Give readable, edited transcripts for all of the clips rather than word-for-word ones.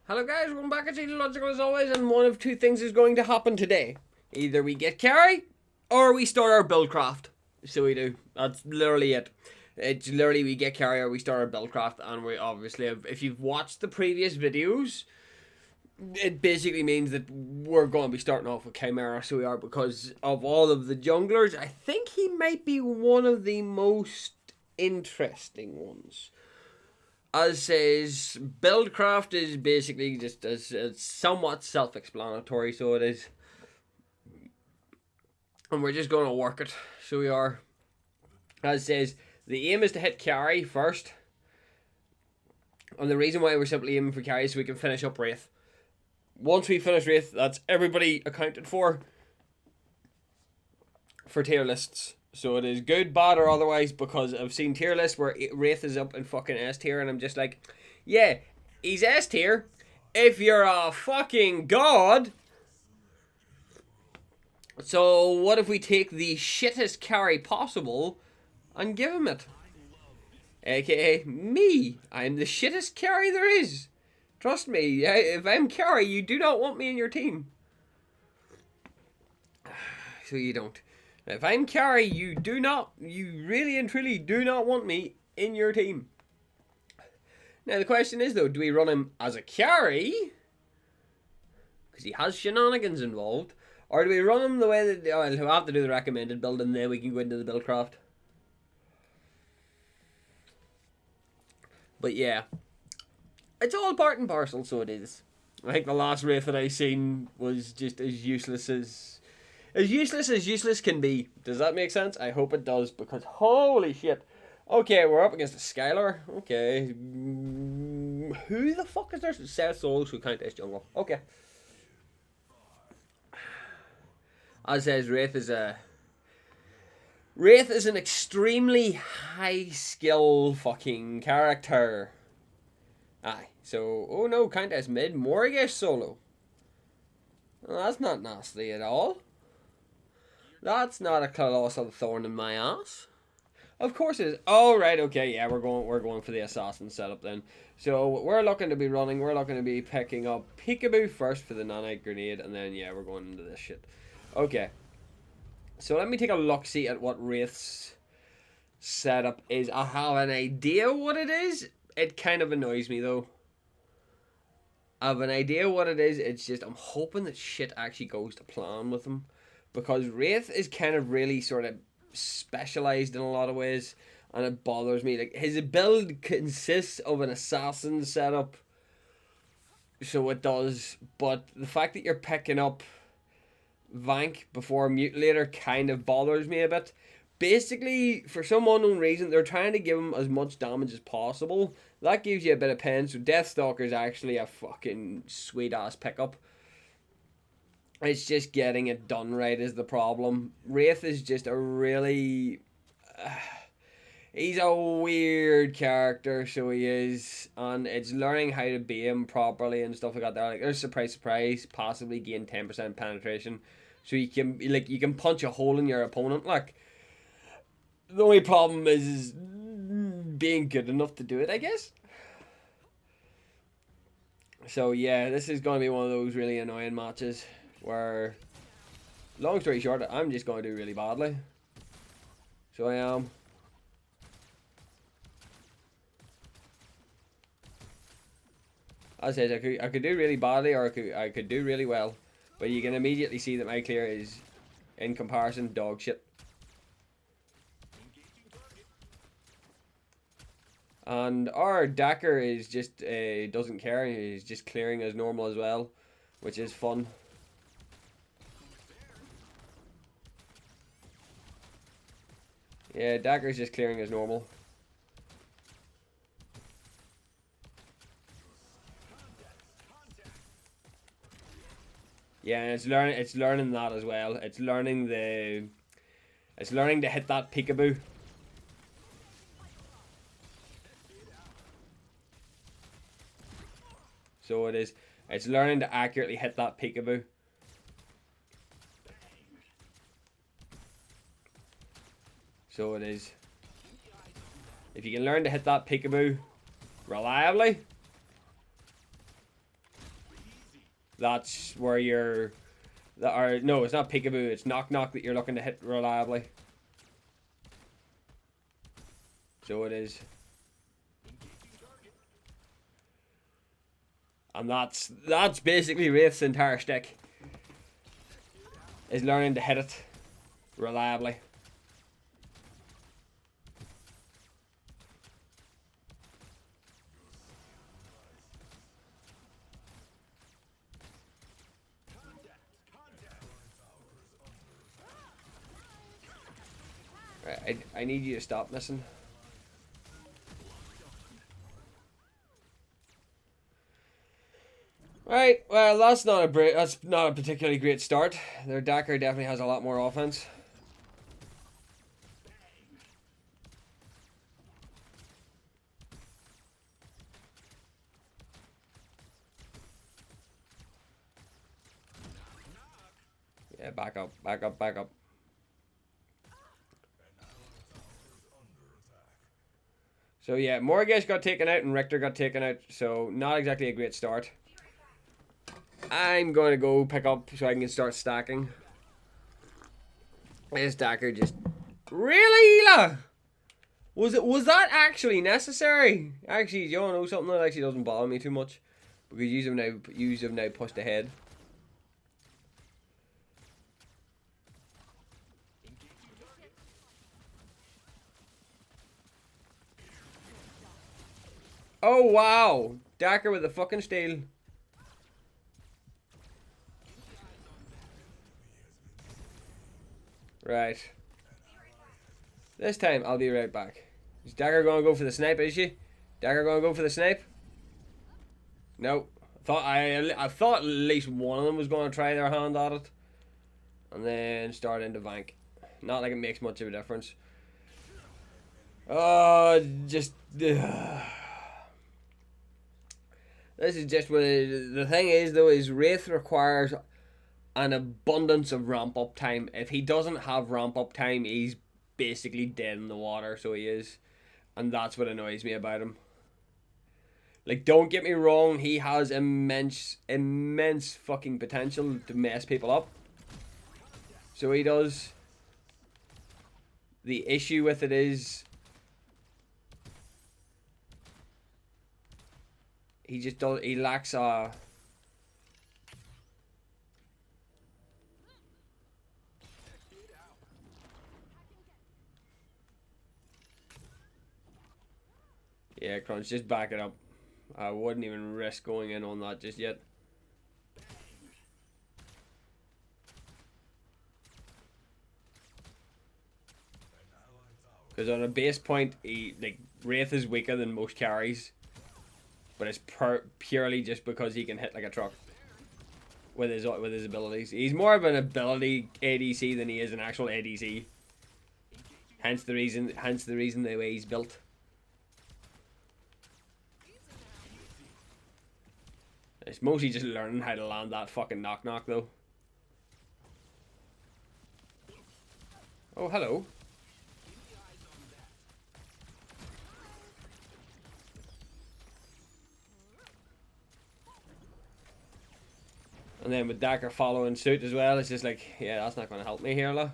Hello guys, welcome back. It's Logical as always, and one of two things is going to happen today. Either we get carry, or we start our buildcraft. So we do. That's literally it. It's literally we get carry or we start our buildcraft, and we obviously, if you've watched the previous videos, it basically means that we're going to be starting off with Chimera, so we are, because of all of the junglers. I think he might be one of the most interesting ones. As says, buildcraft is basically just as it's somewhat self-explanatory, so it is, and we're just going to work it. So we are. As says, the aim is to hit carry first, and the reason why we're simply aiming for carry is so we can finish up Wraith. Once we finish Wraith, that's everybody accounted for tier lists. So it is good, bad, or otherwise, because I've seen tier lists where Wraith is up in fucking S tier, and I'm just like, yeah, he's S tier. If you're a fucking god. So what if we take the shittest carry possible and give him it? AKA me. I'm the shittest carry there is. Trust me, if I'm carry, you do not want me in your team. So you don't. If I'm carry, you really and truly do not want me in your team. Now the question is though, do we run him as a carry? Because he has shenanigans involved. Or do we run him the way that, we'll have to do the recommended build and then we can go into the buildcraft. But yeah, it's all part and parcel, so it is. I think the last Wraith that I seen was just as useless useless can be. Does that make sense? I hope it does, because holy shit. Okay, we're up against a Skylar. Okay. Who the fuck is there? Seth Souls who count as jungle. Okay. As says, Wraith is an extremely high skill fucking character. Aye. So, oh no, count as mid. Morrigash solo. Well, that's not nasty at all. That's not a colossal thorn in my ass. Of course it is. Oh, right, okay, yeah, we're going for the assassin setup then. So we're looking to be picking up Peekaboo first for the nanite grenade, and then yeah, we're going into this shit. Okay. So let me take a look-see at what Wraith's setup is. I have an idea what it is. It kind of annoys me though. I have an idea what it is. It's just I'm hoping that shit actually goes to plan with him. Because Wraith is kind of really sort of specialized in a lot of ways, and it bothers me. Like, his build consists of an assassin setup, so it does, but the fact that you're picking up Vank before Mutilator kind of bothers me a bit. Basically, for some unknown reason, they're trying to give him as much damage as possible. That gives you a bit of pain, so Deathstalker is actually a fucking sweet-ass pickup. It's just getting it done right is the problem. Wraith is just a really... he's a weird character, so he is. And it's learning how to be him properly and stuff like that. Like, there's surprise, possibly gain 10% penetration. So you can punch a hole in your opponent. Like, the only problem is being good enough to do it, I guess. So yeah, this is going to be one of those really annoying matches. Where, long story short, I'm just going to do really badly. So I am. As I said, I could do really badly, or I could do really well. But you can immediately see that my clear is, in comparison, dog shit. And our Dacker is just, doesn't care. He's just clearing as normal as well, which is fun. Yeah, Dagger's just clearing as normal. Yeah, and it's learning that as well. It's learning to hit that peekaboo. So it's learning to accurately hit that peekaboo. So it is. If you can learn to hit that peekaboo reliably, That's where you're... no, it's not peekaboo, it's knock knock that you're looking to hit reliably. So it is. And that's basically Wraith's entire shtick. Is learning to hit it reliably. Right, I need you to stop missing. Right, well that's not a particularly great start. Their Dacker definitely has a lot more offense. Yeah, back up, back up, back up. So yeah, Morgesh got taken out and Richter got taken out, so not exactly a great start. I'm going to go pick up so I can start stacking. This Dacker just... Really, Ela? Was that actually necessary? Actually, you know something that actually doesn't bother me too much. Because you have now pushed ahead. Oh wow! Dacker with the fucking steal. Right. This time I'll be right back. Is Dacker gonna go for the snipe, is she? Dacker gonna go for the snipe? No. I thought at least one of them was gonna try their hand at it. And then start into Vank. Not like it makes much of a difference. Just this is just what the thing is though, is Wraith requires an abundance of ramp up time. If he doesn't have ramp up time, he's basically dead in the water, so he is. And that's what annoys me about him. Like, don't get me wrong, he has immense fucking potential to mess people up. So he does. The issue with it is he lacks a... Yeah, Crunch, just back it up. I wouldn't even risk going in on that just yet. Because on a base point, Wraith is weaker than most carries. But it's purely just because he can hit like a truck with his abilities. He's more of an ability ADC than he is an actual ADC. Hence the reason the way he's built. It's mostly just learning how to land that fucking knock knock though. Oh, hello. And then with Dacker following suit as well, it's just like, yeah, that's not going to help me here, love.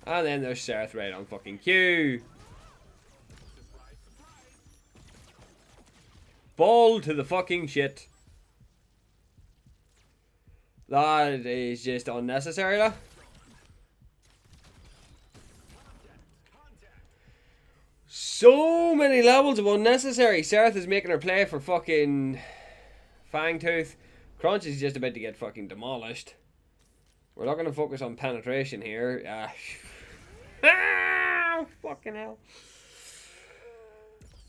And then there's Sereth right on fucking cue. Ball to the fucking shit. That is just unnecessary, love. So many levels of unnecessary. Sereth is making her play for fucking Fangtooth. Crunch is just about to get fucking demolished. We're not going to focus on penetration here. Fucking hell.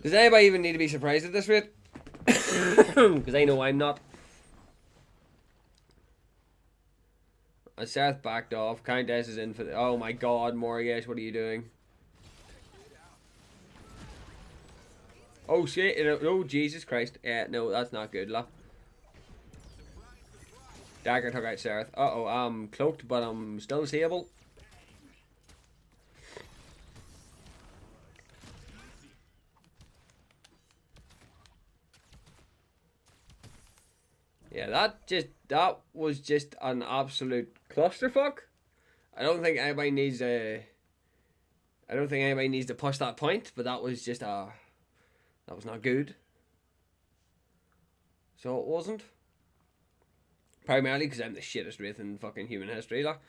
Does anybody even need to be surprised at this rate? Because I know I'm not. Sereth backed off. Countess is in for the... Oh my god, Morgesh, what are you doing? Oh shit, oh Jesus Christ. Yeah, no, that's not good, love. Dagger took out Sereth. Uh-oh, I'm cloaked, but I'm still disabled. Yeah, that was just an absolute clusterfuck. I don't think anybody needs to push that point, but that was just that was not good. So it wasn't. Primarily because I'm the shittest wraith in fucking human history, like.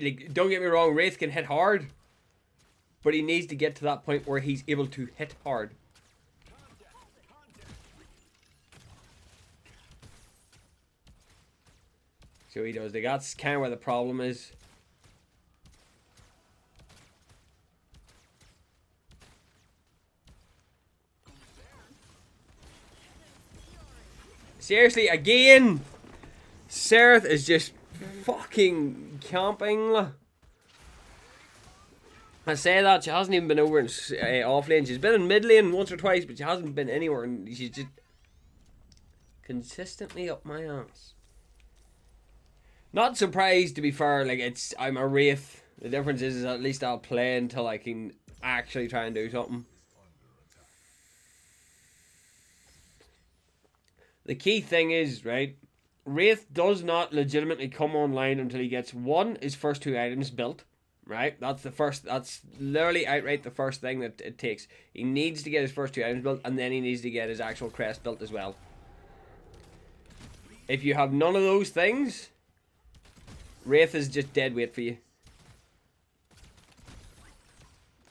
Like, don't get me wrong, Wraith can hit hard, but he needs to get to that point where he's able to hit hard. So he does. Like, that's kind of where the problem is. Seriously, again, Sereth is just fucking camping. I say that, she hasn't even been over in off lane. She's been in mid lane once or twice, but she hasn't been anywhere, and she's just consistently up my ass. Not surprised, to be fair. Like, I'm a wraith. The difference is at least I'll play until I can actually try and do something. The key thing is, right, Wraith does not legitimately come online until he gets his first 2 items built. Right? That's literally outright the first thing that it takes. He needs to get his first 2 items built, and then he needs to get his actual crest built as well. If you have none of those things, Wraith is just dead weight for you.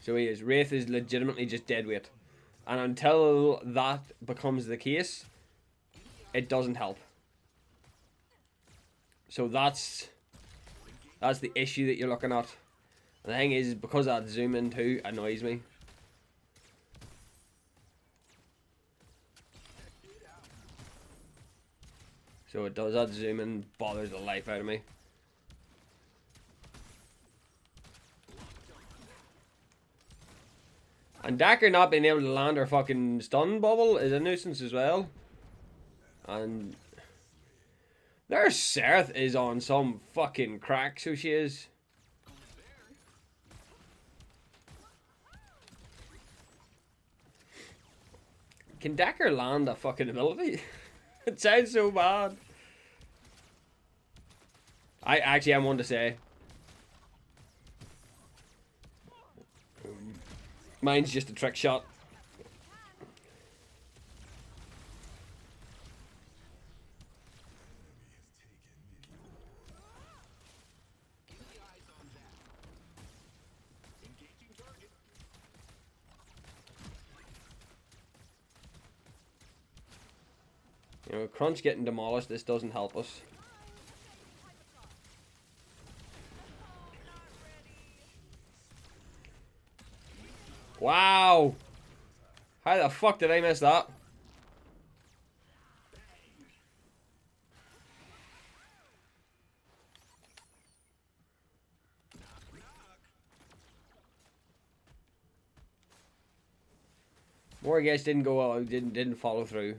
So he is. Wraith is legitimately just dead weight. And until that becomes the case, it doesn't help. So that's the issue that you're looking at. And the thing is, because that zoom in too annoys me. So it does, that zoom in bothers the life out of me. And Dacker not being able to land her fucking stun bubble is a nuisance as well. And their Sereth is on some fucking crack, so she is. Can Dacker land a fucking ability? It sounds so bad. I'm one to say. Mine's just a trick shot. You know, Crunch getting demolished, this doesn't help us. Wow! How the fuck did I miss that? More guys didn't go out, didn't follow through.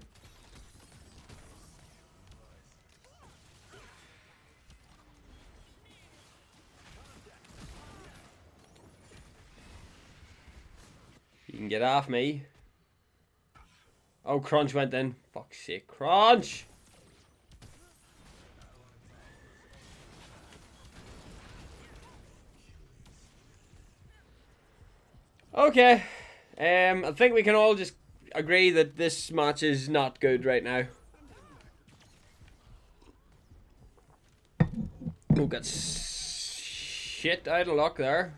You can get off me. Oh, Crunch went in. Fuck's sake, Crunch! Okay. I think we can all just agree that this match is not good right now. Oh, got shit out of luck there.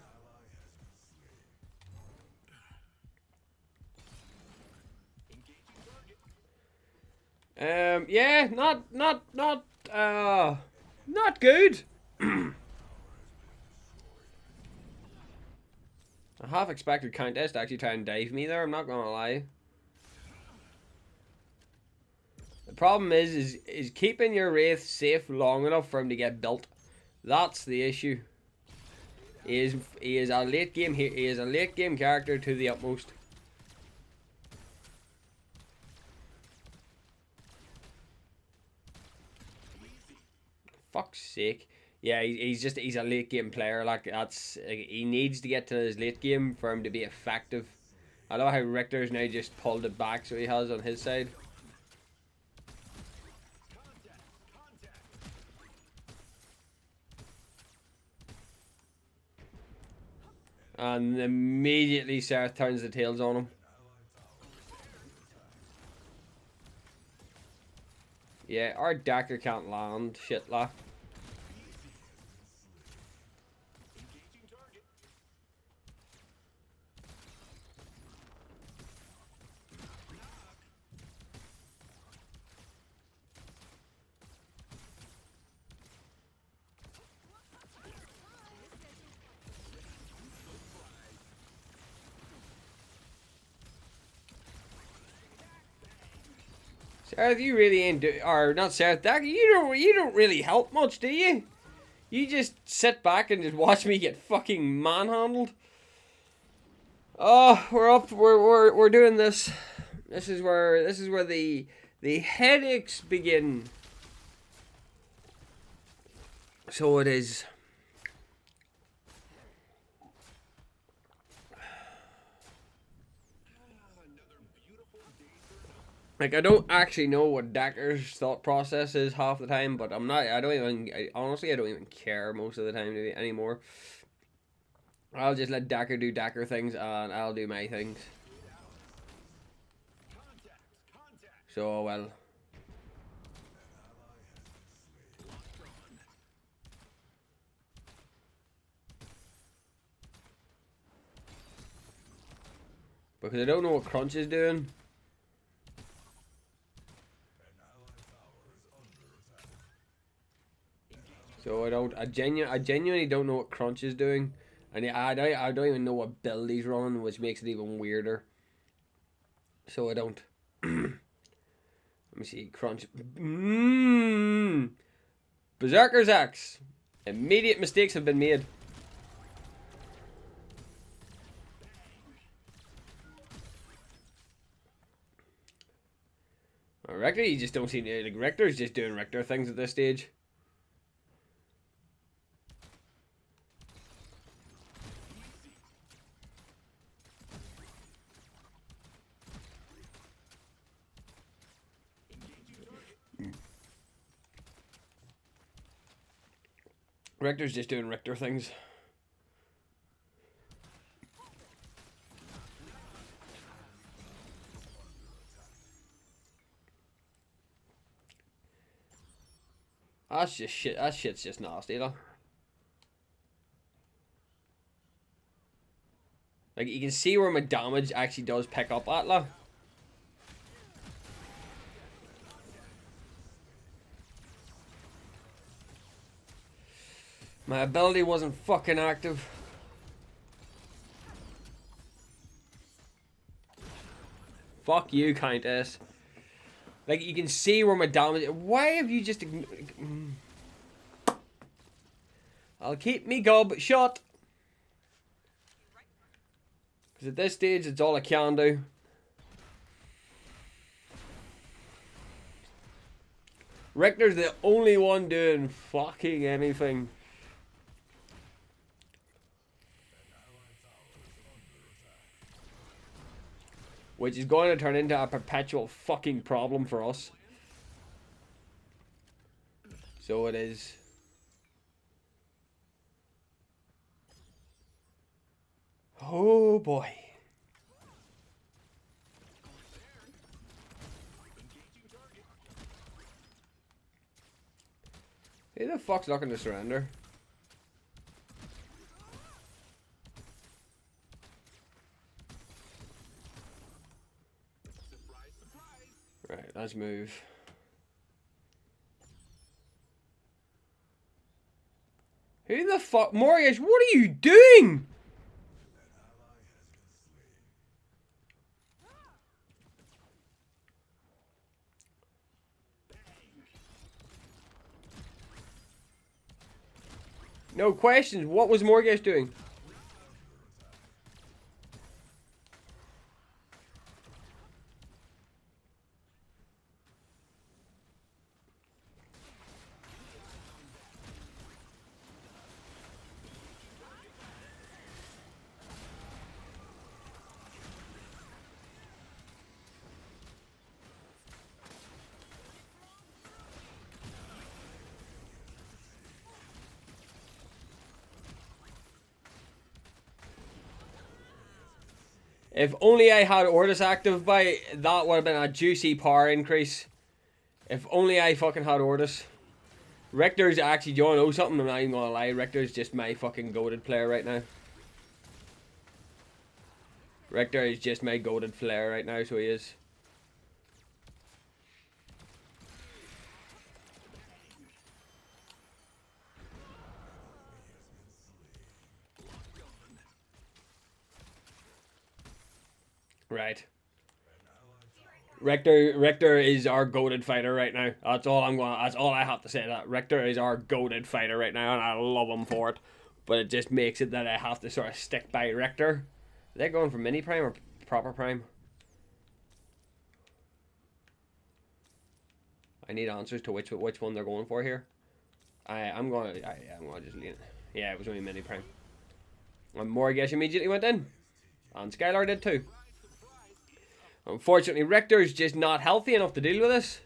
Yeah, not good. I half expected Countess to actually try and dive me there, I'm not gonna lie. The problem is keeping your Wraith safe long enough for him to get built. That's the issue. He is a late game character to the utmost. Fuck's sake. Yeah, he's a late game player. Like he needs to get to his late game for him to be effective. I love how Richter's now just pulled it back, so he has on his side. And immediately Seth turns the tails on him. Yeah, our Dacker can't land. Shit, la. Seth, you really ain't or not Seth, Dacker, you don't really help much, do you? You just sit back and just watch me get fucking manhandled. Oh, we're up. We're doing this. This is where the headaches begin. So it is. Like, I don't actually know what Dacker's thought process is half the time, but honestly, I don't even care most of the time anymore. I'll just let Dacker do Dacker things, and I'll do my things. So, well. Because I don't know what Crunch is doing. So I genuinely don't know what Crunch is doing, and I don't even know what build he's running, which makes it even weirder. So I don't. Let me see, Crunch. Berserker's Axe. Immediate mistakes have been made. Rector, you just don't seem to, like, Rector's just doing Rector things at this stage. Rector's just doing Rector things. That's just shit. That shit's just nasty, though. Like, you can see where my damage actually does pick up at, lah. My ability wasn't fucking active. Fuck you, Countess. Like, you can see where my damage... Why have you just... I'll keep me gob shut. Because at this stage, it's all I can do. Richter's the only one doing fucking anything. Which is going to turn into a perpetual fucking problem for us. So it is. Oh boy. Who the fuck's looking to surrender? Right, let's move. Who the fuck? Mortgage, what are you doing? No questions. What was Mortgage doing? If only I had Ordis active by, that would have been a juicy power increase. If only I fucking had Ordis. Richter's actually, do you want to know something? I'm not even gonna lie, Richter's just my fucking goated player right now. Richter is just my goated player right now, so he is. Right. Richter is our goated fighter right now. That's all I have to say. That Richter is our goated fighter right now, and I love him for it. But it just makes it that I have to sort of stick by Richter. Are they going for mini prime or proper prime? I need answers to which one they're going for here. I'm gonna just lean it. Yeah, it was only mini prime. And Morgesh immediately went in, and Skylar did too. Unfortunately, Richter's just not healthy enough to deal with this.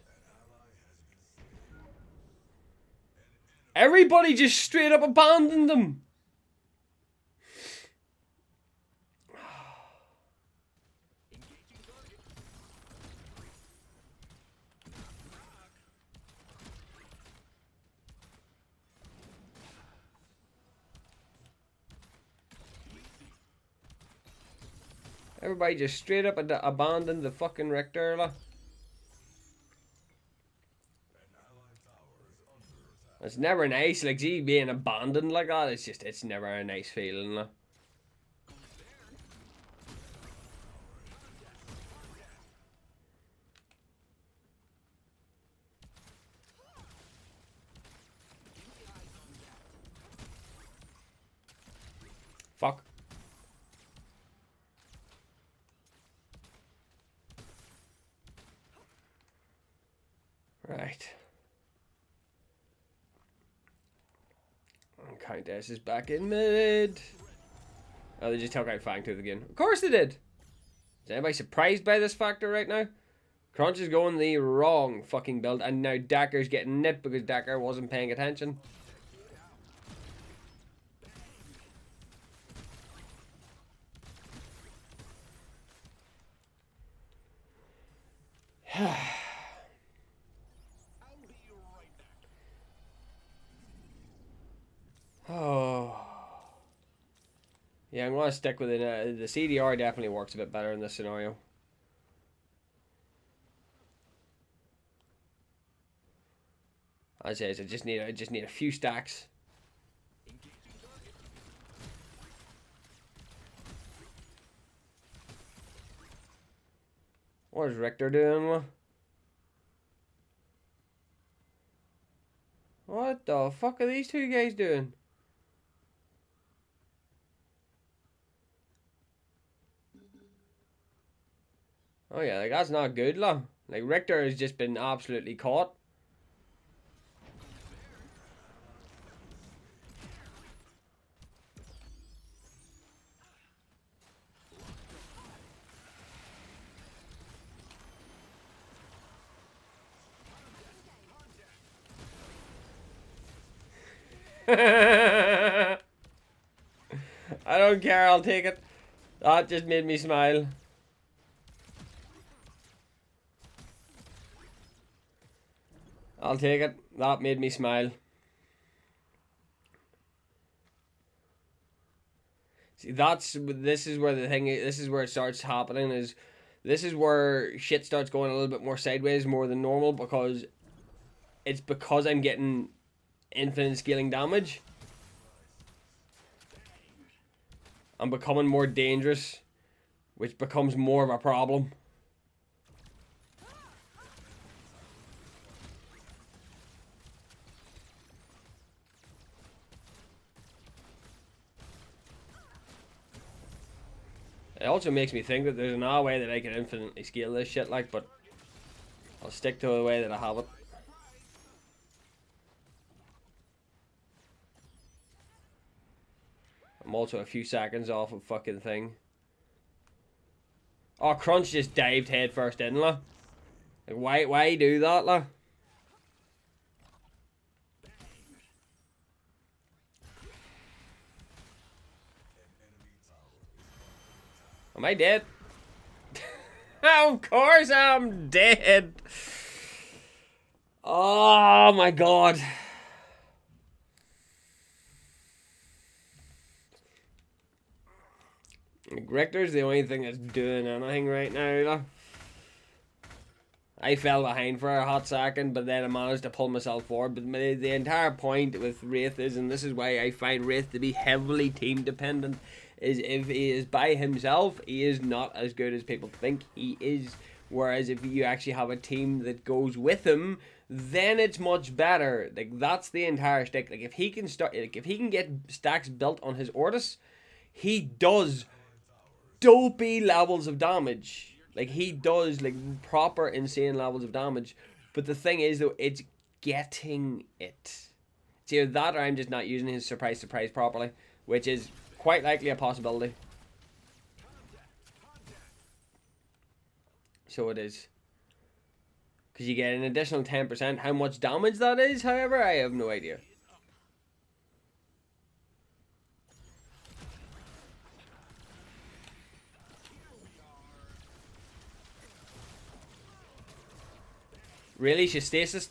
Everybody just straight up abandoned them. Everybody just straight up abandoned the fucking Richter. It's never nice, like, see, being abandoned like that, it's never a nice feeling. Fuck. Right. And Countess is back in mid. Oh, they just took out Fangtooth again. Of course they did. Is anybody surprised by this factor right now? Crunch is going the wrong fucking build, and now Dakker's getting nipped because Dakker wasn't paying attention. Oh. Yeah, I'm going to stick with it. The CDR definitely works a bit better in this scenario. As I say, I just need a few stacks. What is Richter doing? What the fuck are these two guys doing? Oh yeah, like that's not good, lah. Like Richter has just been absolutely caught. I don't care, I'll take it. That just made me smile. I'll take it. That made me smile. See, this is where the thing is, this is where it starts happening, this is where shit starts going a little bit more sideways more than normal, because I'm getting infinite scaling damage. I'm becoming more dangerous, which becomes more of a problem. It also makes me think that there's another way that I can infinitely scale this shit, like, but I'll stick to the way that I have it. I'm also a few seconds off of fucking thing. Oh, Crunch just dived head first in, la. Like, why do that, la? Am I dead? Of course I'm dead. Oh my god. Richter's the only thing that's doing anything right now. I fell behind for a hot second, but then I managed to pull myself forward. But the entire point with Wraith is, and this is why I find Wraith to be heavily team dependent, is if he is by himself, he is not as good as people think he is. Whereas if you actually have a team that goes with him, then it's much better. Like, that's the entire stick. Like, if he can get stacks built on his Ortis, he does dopey levels of damage. Like, he does, like, proper insane levels of damage. But the thing is, though, it's getting it. It's either that or I'm just not using his surprise properly, which is quite likely a possibility. So it is. Because you get an additional 10%. How much damage that is, however, I have no idea. Really? She's stasis?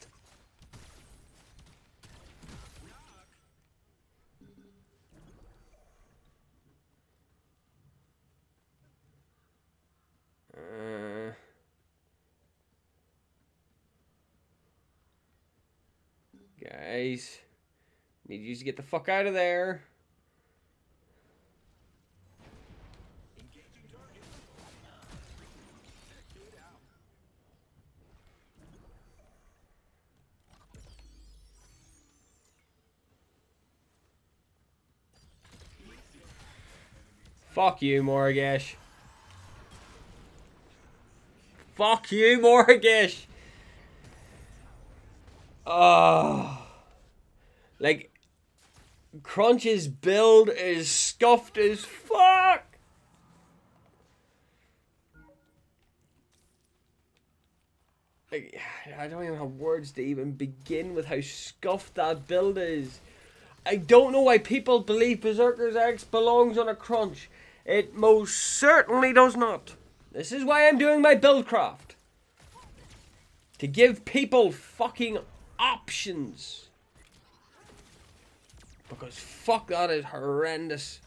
Guys. Need you to get the fuck out of there. Fuck you, Morgesh. Fuck you, Morgesh. Oh. Like, Crunch's build is scuffed as fuck. Like, I don't even have words to even begin with how scuffed that build is. I don't know why people believe Berserker's X belongs on a Crunch. It most certainly does not. This is why I'm doing my build craft. To give people fucking options. Because fuck, that is horrendous.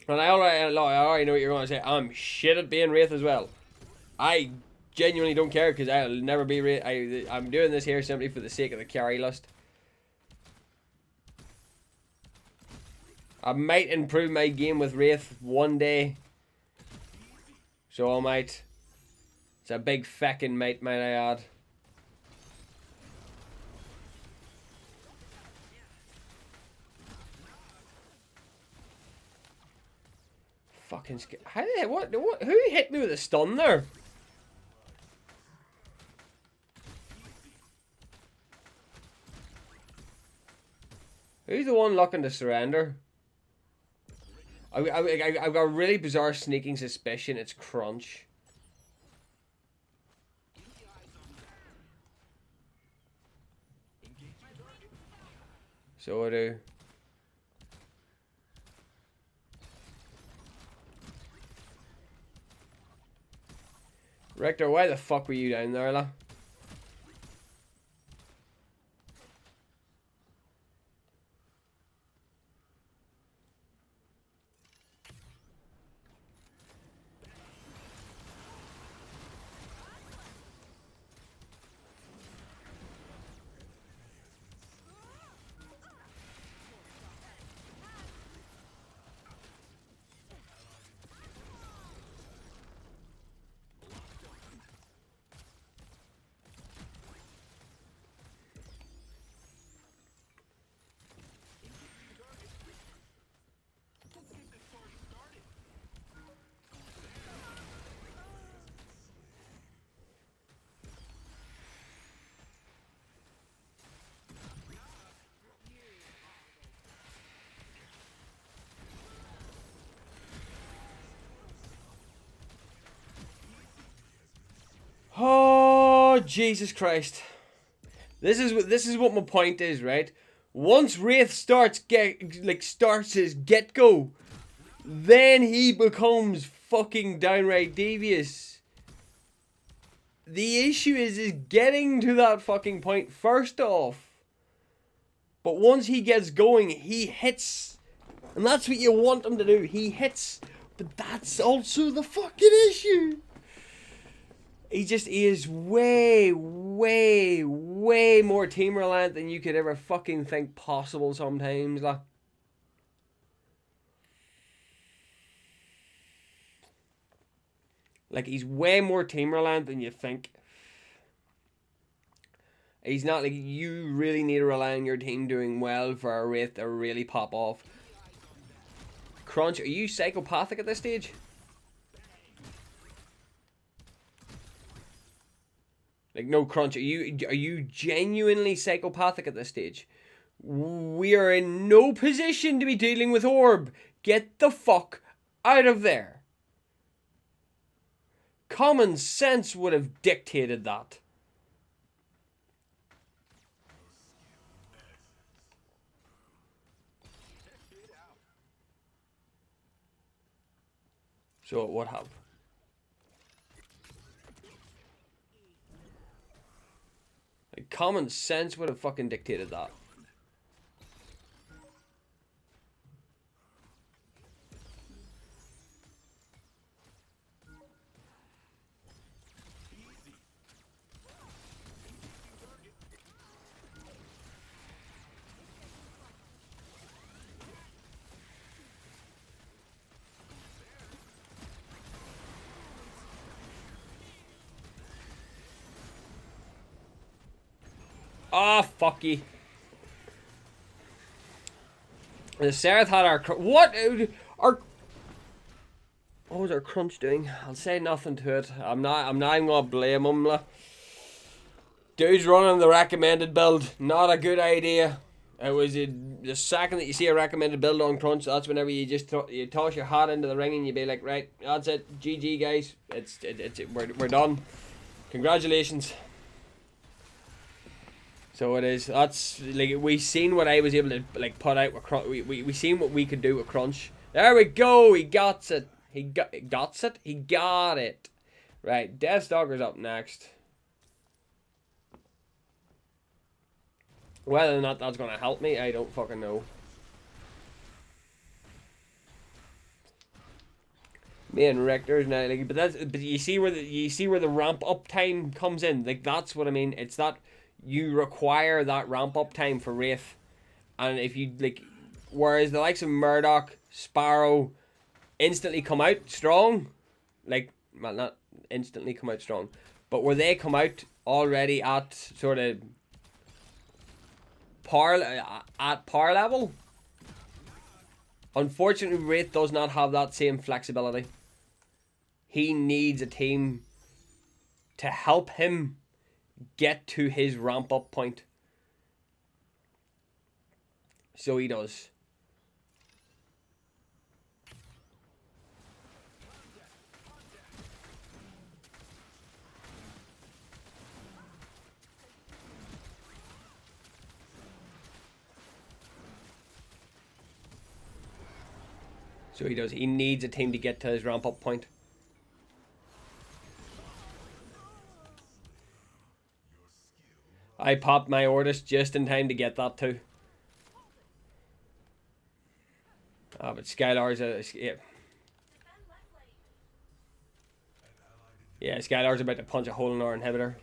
And I already know what you're going to say. I'm shit at being Wraith as well. I genuinely don't care because I'll never be Wraith. I'm doing this here simply for the sake of the carry lust. I might improve my game with Wraith one day. So I might. It's a big feckin' might I add. Fucking how did what who hit me with a stun there? Who's the one looking to surrender? I've got a really bizarre sneaking suspicion it's Crunch. So I do. Richter, why the fuck were you down there, la? Oh, Jesus Christ. This is what my point is, right? Once Wraith starts his get-go, then he becomes fucking downright devious. The issue is getting to that fucking point first off. But once he gets going, he hits. And that's what you want him to do. He hits. But that's also the fucking issue. He is way, way, way more team reliant than you could ever fucking think possible sometimes. Like, he's way more team reliant than you think. He's not like, you really need to rely on your team doing well for a Wraith to really pop off. Crunch, are you psychopathic at this stage? Like, no, Crunch, are you genuinely psychopathic at this stage? We are in no position to be dealing with Orb. Get the fuck out of there. Common sense would have dictated that. So what happened? Like, common sense would have fucking dictated that. Ah, fuck you. The Seraph had our... What? What was our Crunch doing? I'll say nothing to it. I'm not even gonna blame him. Dude's running the recommended build. Not a good idea. It was the second that you see a recommended build on Crunch, that's whenever you just you toss your hat into the ring and you be like, right, that's it. GG, guys. We're done. Congratulations. So it is. That's like, we seen what I was able to like put out with Crunch. We seen what we could do with Crunch. There we go. He got it. He got it. He got it. Right. Deathstalker's up next. Whether or not that's gonna help me, I don't fucking know. Me and Rector's now, like, but you see where the ramp up time comes in. Like, that's what I mean. It's that. You require that ramp up time for Wraith, and if you like, whereas the likes of Murdoch, Sparrow, instantly come out strong, like, well, not instantly come out strong, but where they come out already at sort of par level. Unfortunately, Wraith does not have that same flexibility. He needs a team to help him get to his ramp up point. So he does. So he does. He needs a team to get to his ramp up point. I popped my Ortis just in time to get that too. Ah, but Skylar's yeah, Skylar's about to punch a hole in our inhibitor.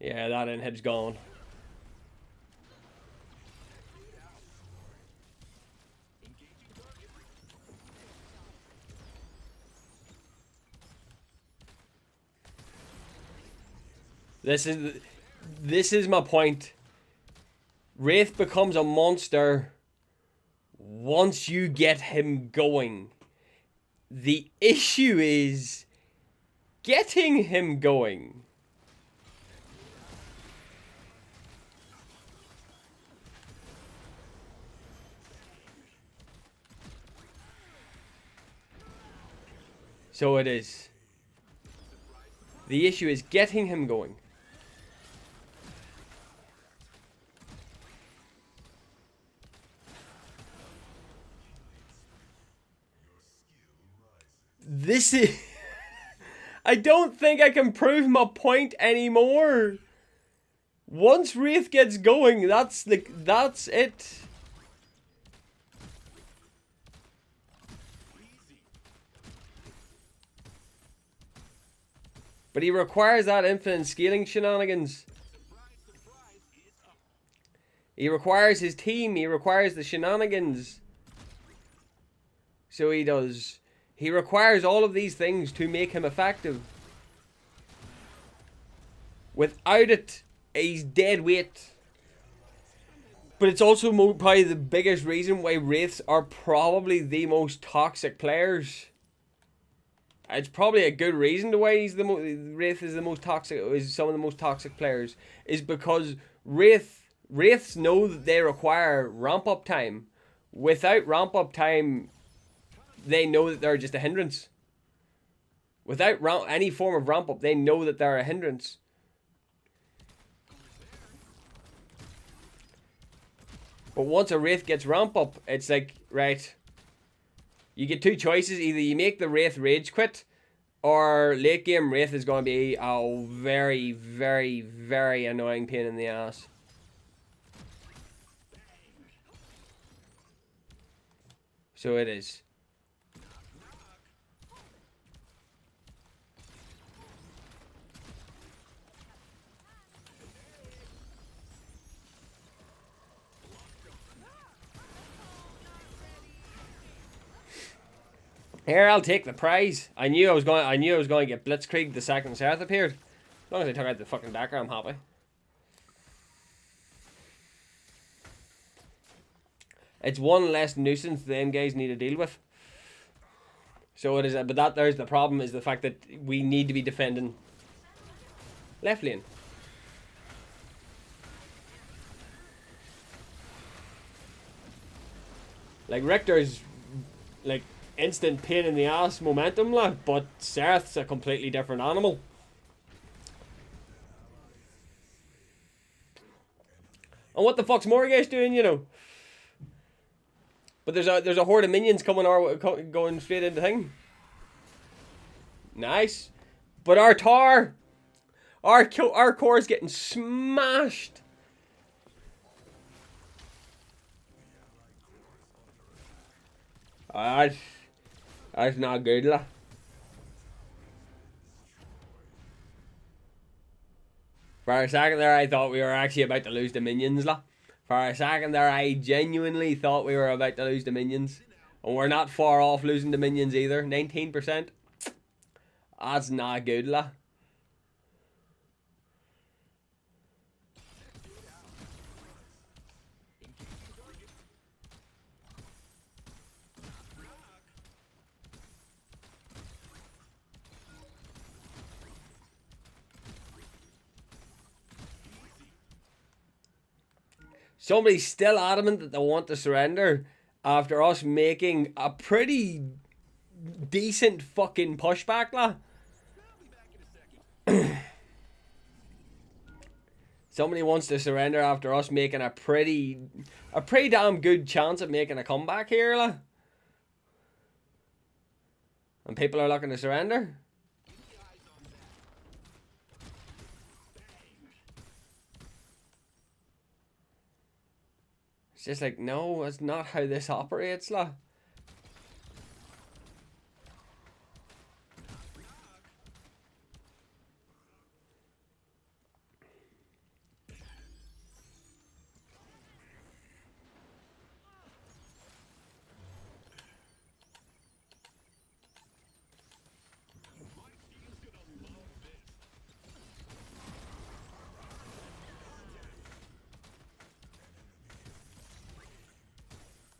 Yeah, that inhib's gone. This is my point. Wraith becomes a monster once you get him going. The issue is getting him going. So it is. The issue is getting him going. This is... I don't think I can prove my point anymore. Once Wraith gets going, that's it. But he requires that infinite scaling shenanigans. He requires his team. He requires the shenanigans. So he does. He requires all of these things to make him effective. Without it, he's dead weight. But it's also probably the biggest reason why Wraiths are probably the most toxic players. It's probably a good reason to why Wraith is the most toxic, is some of the most toxic players, is because Wraiths know that they require ramp up time. Without ramp up time, they know that they're just a hindrance. Without any form of ramp up, they know that they're a hindrance. But once a Wraith gets ramp up, it's like, right, you get two choices. Either you make the Wraith rage quit, or late game Wraith is going to be a very, very, very annoying pain in the ass. So it is. Here, I'll take the prize. I knew I was going to get blitzkrieg the second Seth appeared. As long as I took out the fucking Decker, I'm happy. It's one less nuisance them guys need to deal with. So it is, but there's the problem, is the fact that we need to be defending left lane. Like Richter's like instant pain in the ass momentum, like, but Seth's a completely different animal. And what the fuck's Morgash doing, you know? But there's a horde of minions coming going straight into thing. Nice. But our tower, our core is getting smashed. That's not good, lah. For a second there, I thought we were actually about to lose the minions, lah. For a second there, I genuinely thought we were about to lose the minions. And we're not far off losing the minions either. 19%. That's not good, lah. Somebody's still adamant that they want to surrender after us making a pretty decent fucking pushback, lah. Somebody wants to surrender after us making a pretty damn good chance at making a comeback here, lah. And people are looking to surrender. It's just like, no, that's not how this operates, lah.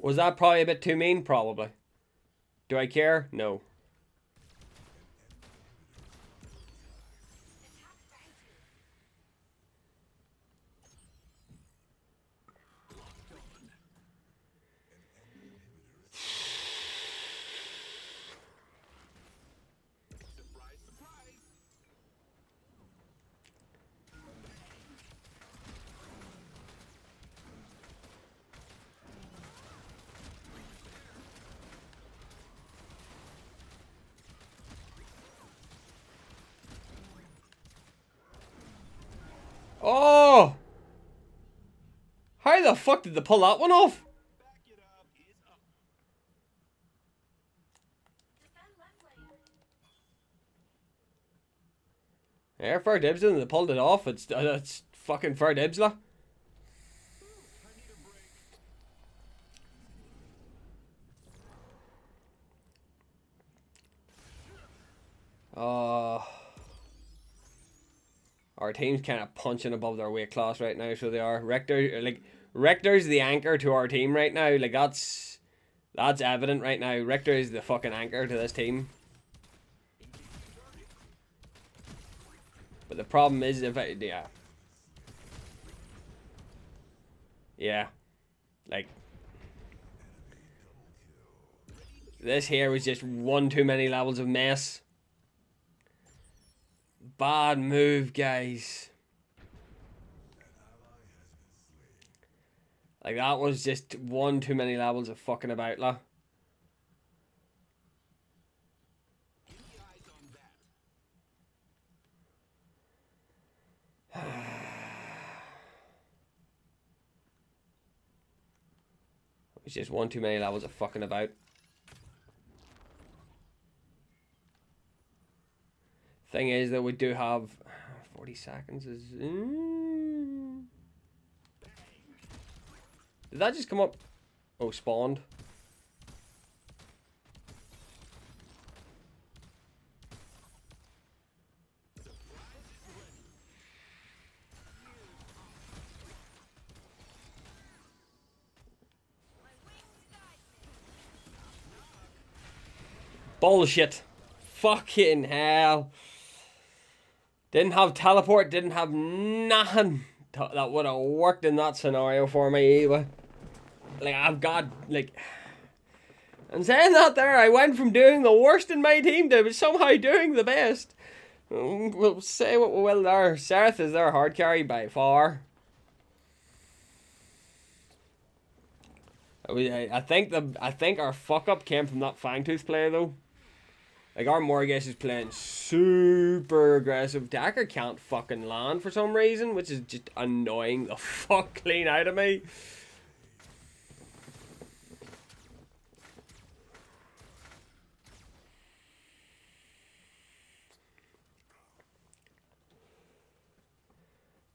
Was that probably a bit too mean? Probably. Do I care? No. the fuck did they pull that one off? Yeah, fair dibs, and they pulled it off. It's fucking fair dibs, lah. Our team's kind of punching above their weight class right now, so they are. Richter's the anchor to our team right now. Like, that's evident right now. Richter is the fucking anchor to this team. But the problem is yeah. Like, this here was just one too many levels of mess. Bad move, guys. Like, that was just one too many levels of fucking about, lah. It's just one too many levels of fucking about. Thing is that we do have 40 seconds. Did that just come up? Oh, spawned. Bullshit. Fucking hell. Didn't have teleport, didn't have nothing that would have worked in that scenario for me either. Like, I've got, like... I'm saying that there, I went from doing the worst in my team to somehow doing the best. We'll say what we will there. Sereth is their hard carry by far. I think our fuck up came from that Fangtooth play though. Like, our Morgus is playing super aggressive. Dagger can't fucking land for some reason, which is just annoying the fuck clean out of me.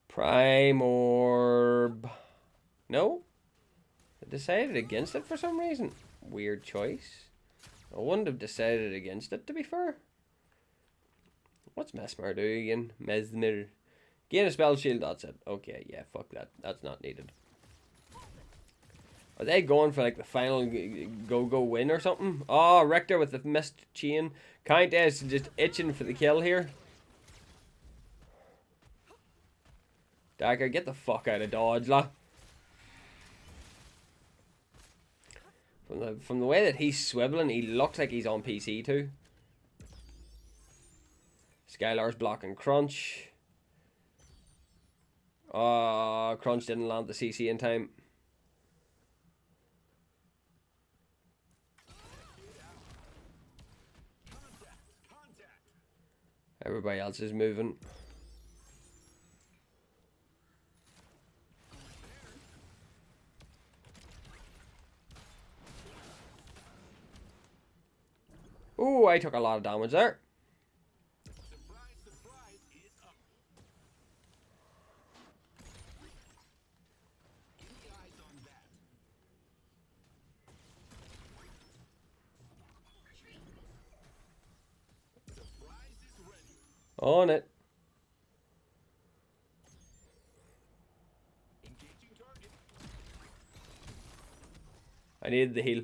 Prime Orb. No? I decided against it for some reason. Weird choice. I wouldn't have decided against it, to be fair. What's Mesmer do again? Mesmer. Gain a spell shield, that's it. Okay, yeah, fuck that. That's not needed. Are they going for, like, the final go-go win or something? Oh, Richter with the missed chain. Countess just itching for the kill here. Dagger, get the fuck out of dodge, lah. From the way that he's swiveling, he looks like he's on PC too. Skylar's blocking Crunch. Oh, Crunch didn't land the CC in time. Everybody else is moving. Ooh, I took a lot of damage there. Surprise is up. Keep the eyes on that. Surprise is ready. On it. Engaging target. I needed the heal.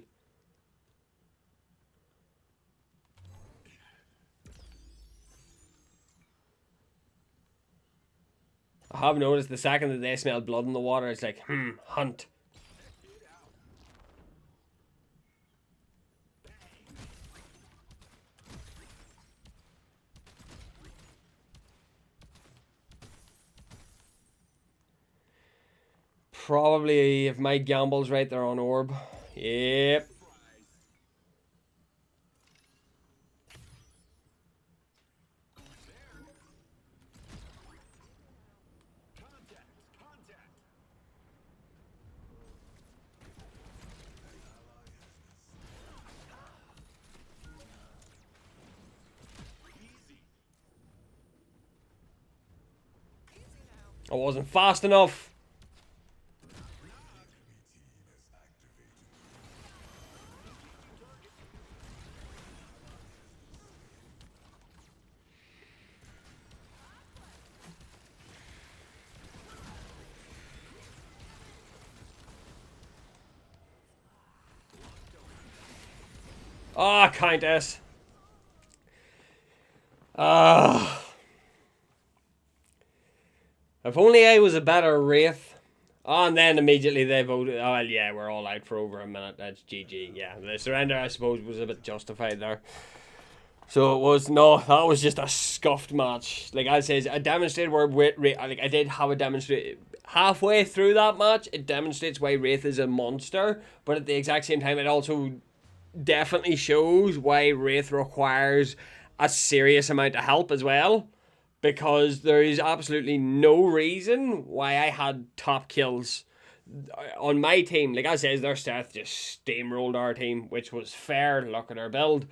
I have noticed the second that they smell blood in the water, it's like, hunt. Probably, if my gamble's right, they're on orb. Yep. I wasn't fast enough. Ah, oh, Countess. Ah. If only I was a better Wraith. Oh, and then immediately they voted. Oh, yeah, we're all out for over a minute. That's GG. Yeah, the surrender, I suppose, was a bit justified there. So it was, no, that was just a scuffed match. Like I said, I demonstrated where Wraith, like I did have a demonstrate halfway through that match. It demonstrates why Wraith is a monster, but at the exact same time, it also definitely shows why Wraith requires a serious amount of help as well. Because there is absolutely no reason why I had top kills on my team. Like I said, their stats just steamrolled our team, which was fair. Look at our build,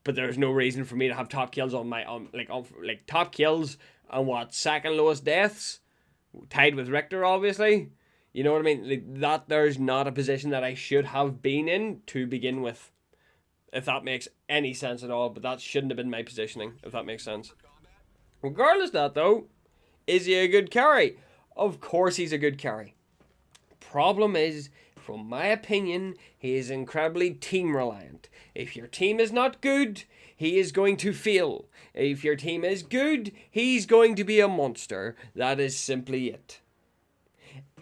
but there's no reason for me to have top kills on my like top kills and what, second lowest deaths, tied with Richter, obviously. You know what I mean? Like that, there's not a position that I should have been in to begin with, if that makes any sense at all. But that shouldn't have been my positioning, if that makes sense. Regardless of that, though, is he a good carry? Of course he's a good carry. Problem is, from my opinion, he is incredibly team reliant. If your team is not good, he is going to fail. If your team is good, he's going to be a monster. That is simply it.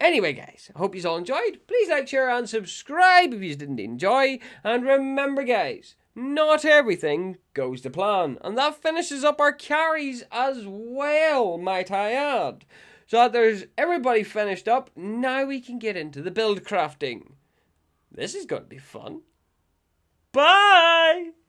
Anyway, guys, I hope you all enjoyed. Please like, share, and subscribe if you didn't enjoy. And remember, guys, not everything goes to plan. And that finishes up our carries as well, might I add. So that there's everybody finished up. Now we can get into the build crafting. This is going to be fun. Bye!